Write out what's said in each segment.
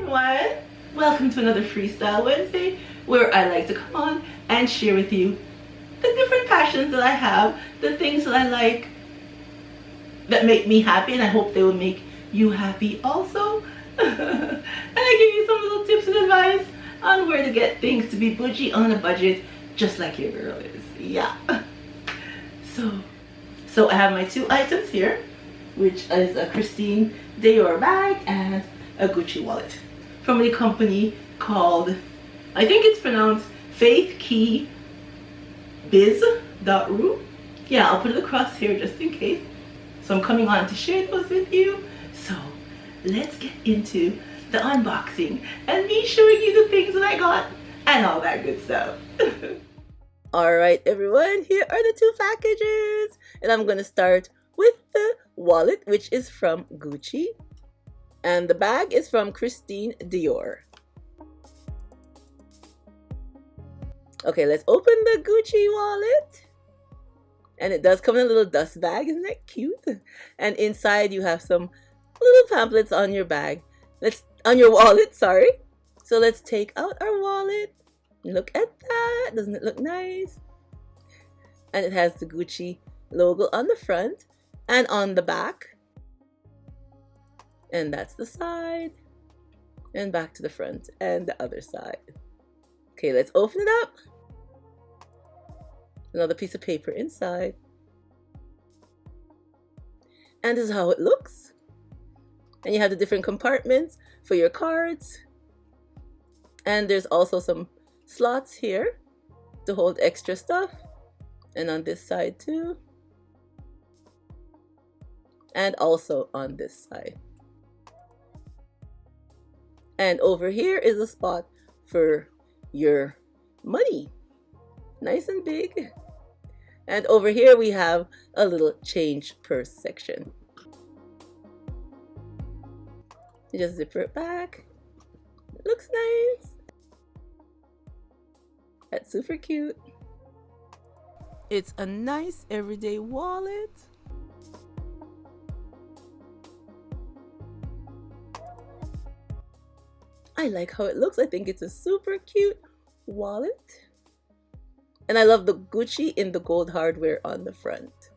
everyone! Welcome to another Freestyle Wednesday, where I like to come on and share with you the different passions that I have, the things that I like that make me happy, and I hope they will make you happy also. And I give you some little tips and advice on where to get things to be bougie on a budget, just like your girl is. Yeah. So I have my two items here, which is a Christine DIOR bag and a Gucci wallet from a company called, I think it's pronounced faithkeybiz.ru. Yeah, I'll put it across here just in case. So I'm coming on to share those with you. So let's get into the unboxing and me showing you the things that I got and all that good stuff. Alright everyone, here are the two packages. And I'm going to start with the wallet, which is from Gucci. And the bag is from Christine DIOR. Okay, let's open the Gucci wallet. And it does come in a little dust bag. Isn't that cute? And inside you have some little pamphlets on your bag. On your wallet, sorry. So let's take out our wallet. Look at that. Doesn't it look nice? And it has the Gucci logo on the front and on the back. And that's the side. And back to the front and the other side. Okay, let's open it up. Another piece of paper inside. And this is how it looks. And you have the different compartments for your cards. And there's also some slots here to hold extra stuff. And on this side too. And also on this side. And over here is a spot for your money. Nice and big. And over here we have a little change purse section. You just zip it back. It looks nice. That's super cute. It's a nice everyday wallet. I like how it looks. I think it's a super cute wallet. And I love the Gucci in the gold hardware on the front.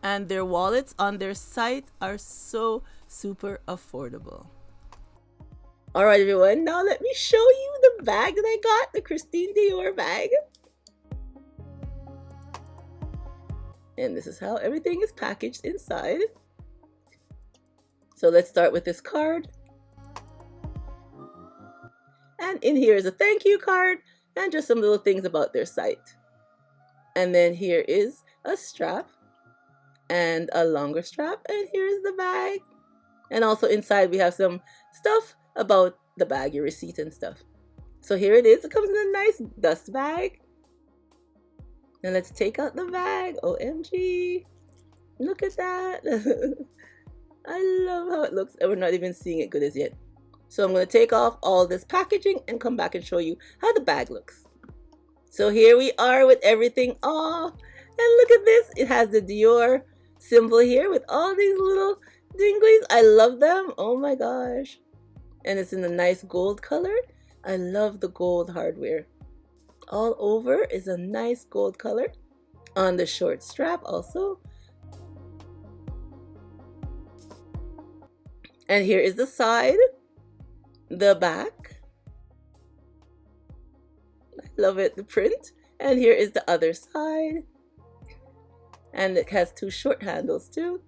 And their wallets on their site are so super affordable. Alright everyone, now let me show you the bag that I got, the Christine DIOR bag. And this is how everything is packaged inside. So let's start with this card. And in here is a thank you card and just some little things about their site. And then here is a strap and a longer strap. And here's the bag. And also inside we have some stuff about the bag, your receipt and stuff. So here it is. It comes in a nice dust bag. And let's take out the bag. OMG. Look at that. I love how it looks. And we're not even seeing it good as yet. So I'm going to take off all this packaging and come back and show you how the bag looks. So here we are with everything off. And look at this. It has the DIOR symbol here with all these little dinglies. I love them. Oh my gosh. And it's in a nice gold color. I love the gold hardware. All over is a nice gold color. On the short strap also. And here is the side. The back. I love it, the print. And here is the other side. And it has two short handles too.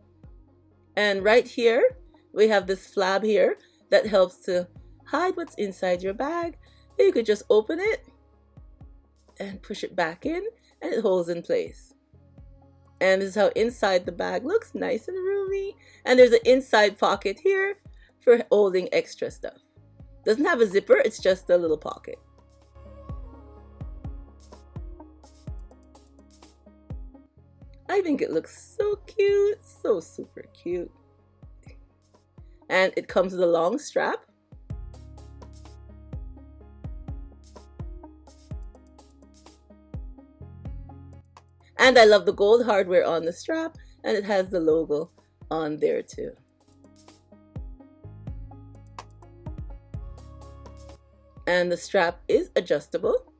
And right here, we have this flap here that helps to hide what's inside your bag. And you could just open it and push it back in and it holds in place. And this is how inside the bag looks, nice and roomy. And there's an inside pocket here for holding extra stuff. Doesn't have a zipper, it's just a little pocket. I think it looks so cute, so super cute. And it comes with a long strap. And I love the gold hardware on the strap, and it has the logo on there too. And the strap is adjustable,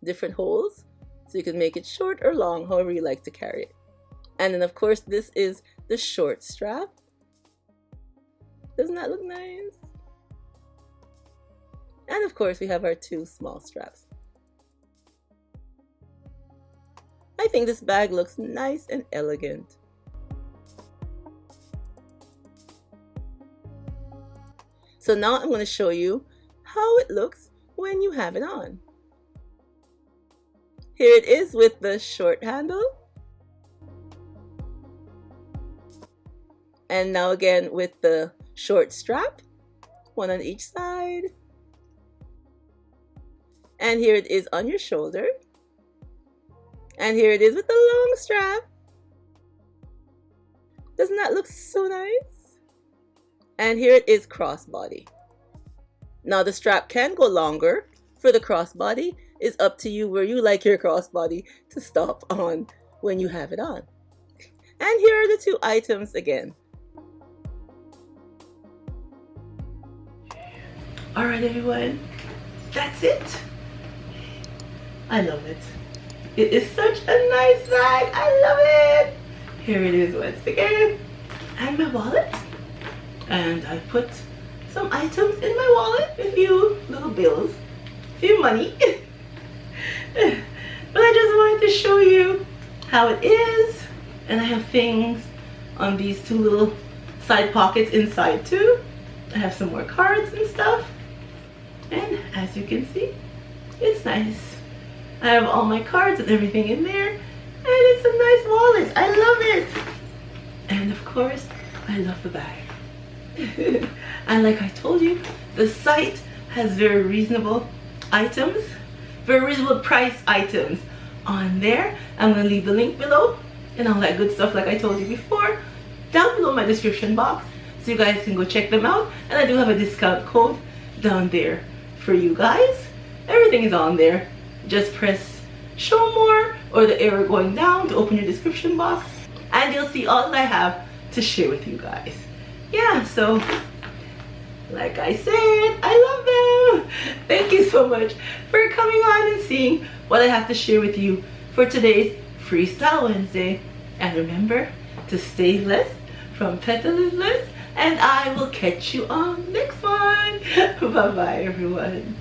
different holes, so you can make it short or long, however you like to carry it. And then of course this is the short strap. Doesn't that look nice? And of course we have our two small straps. I think this bag looks nice and elegant. So now I'm going to show you how it looks when you have it on. Here it is with the short handle. And now again with the short strap, one on each side. And here it is on your shoulder. And here it is with the long strap. Doesn't that look so nice? And here it is crossbody. Now the strap can go longer for the crossbody. It's up to you where you like your crossbody to stop on when you have it on. And here are the two items again. Alright everyone, that's it. I love it. It is such a nice bag. I love it. Here it is once again. And my wallet. And I put some items in my wallet. A few little bills. A few money. But I just wanted to show you how it is. And I have things on these two little side pockets inside too. I have some more cards and stuff. And as you can see, it's nice. I have all my cards and everything in there, and it's a nice wallet. I love it. And of course, I love the bag. And like I told you, the site has very reasonable items, very reasonable price items on there. I'm going to leave the link below and all that good stuff like I told you before down below in my description box, so you guys can go check them out. And I do have a discount code down there for you guys. Everything is on there. Just press show more or the arrow going down to open your description box, and you'll see all that I have to share with you guys. Yeah, so like I said, I love them. Thank you so much for coming on and seeing what I have to share with you for today's Freestyle Wednesday. And remember to stay blessed from Petalisbless, and I will catch you on next one. Bye bye everyone.